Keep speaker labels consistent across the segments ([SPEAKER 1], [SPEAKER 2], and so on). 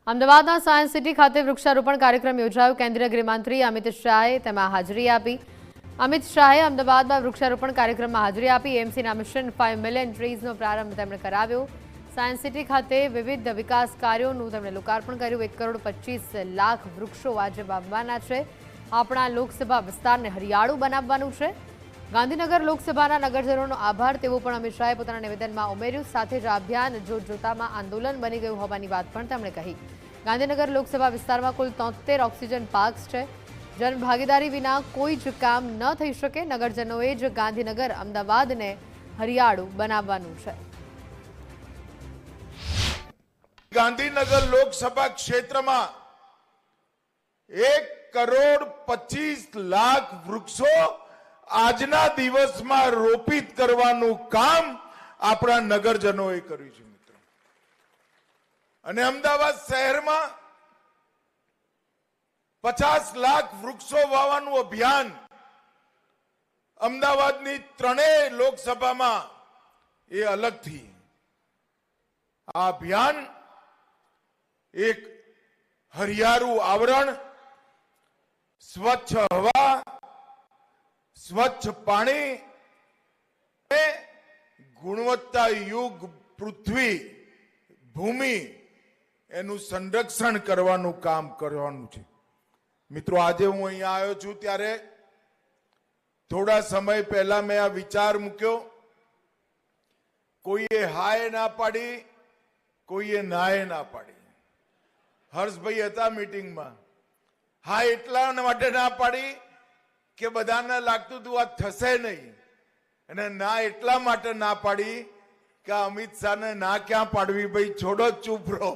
[SPEAKER 1] અમદાવાદના science city ખાતે વૃક્ષારોપણ કાર્યક્રમ યોજાયો। કેન્દ્રીય ગૃહમંત્રી અમિત શાહે તેમાં હાજરી આપી। અમિત શાહે અમદાવાદમાં વૃક્ષારોપણ કાર્યક્રમમાં હાજરી આપી। એએમસીના મિશન 5 મિલિયન ટ્રીઝનો પ્રારંભ તેમણે કરાવ્યો। સાયન્સ સિટી ખાતે વિવિધ વિકાસ કાર્યોનું તેમણે લોકાર્પણ કર્યું। 1 કરોડ 25 લાખ વૃક્ષો આજે વાવવાના છે। આપણા લોકસભા વિસ્તારને હરિયાળું બનાવવાનું છે। ગાંધીનગર લોકસભાના નગરજનોનો આભાર તેવો પણ અમિત શાહે પોતાના નિવેદનમાં ઉમેર્યું। સાથે જ આ અભિયાન જોતજોતામાં આંદોલન બની ગયું હોવાની વાત પણ તેમણે કહી। ગાંધીનગર લોકસભા વિસ્તારમાં કુલ 73 ઓક્સિજન પાર્ક્સ છે। જનભાગીદારી વિના કોઈ જ કામ ન થઈ શકે। નગરજનોએ જ ગાંધીનગર અમદાવાદને હરિયાળું બનાવવાનું છે।
[SPEAKER 2] ગાંધીનગર લોકસભા ક્ષેત્રમાં 1 કરોડ 25 લાખ વૃક્ષો આજના દિવસમાં રોપિત કરવાનું કામ આપણા નગરજનોએ કર્યું છે મિત્રો। અને અમદાવાદ શહેરમાં 50 લાખ વૃક્ષો વાવવાનું અભિયાન અમદાવાદની 3 લોકસભામાં એ અલગથી આ અભિયાન એક હરિયાળું આવરણ, સ્વચ્છ હવા, સ્વચ્છ પાણી, ગુણવત્તાયુક્ત પૃથ્વી ભૂમિ એનું સંરક્ષણ કરવાનું કામ કરવાનું છે। મિત્રો, આજે હું અહીંયા આવ્યો છું ત્યારે થોડા સમય પહેલા મેં આ વિચાર મૂક્યો। કોઈએ હાય ના પાડી, કોઈએ નાય ના પાડી। હર્ષભાઈ હતા મીટિંગમાં, હા એટલા માટે ના પાડી કે બધાને લાગતું હતું આ થશે નહીં, અને ના એટલા માટે ના પાડી કે અમિત શાહને ના ક્યાં પાડવી, ભાઈ છોડો, ચૂપ રહો।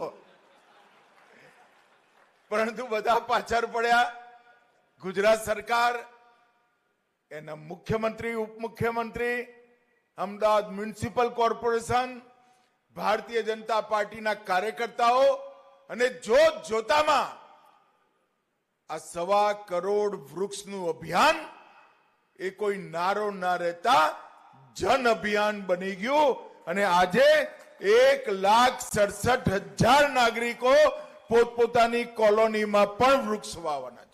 [SPEAKER 2] પરંતુ બધા પાછળ પડ્યા। ગુજરાત સરકાર, એના મુખ્યમંત્રી, ઉપમુખ્યમંત્રી, અમદાવાદ મ્યુનિસિપલ કોર્પોરેશન, ભારતીય જનતા પાર્ટીના કાર્યકર્તાઓ અને જોતામાં આ 1.25 કરોડ વૃક્ષનું અભિયાન એ કોઈ નારો ના રહેતા જન અભિયાન બની ગયું। અને આજે 1,67,000 નાગરિકો પોતપોતાની કોલોનીમાં પણ વૃક્ષ વાવવાના છે।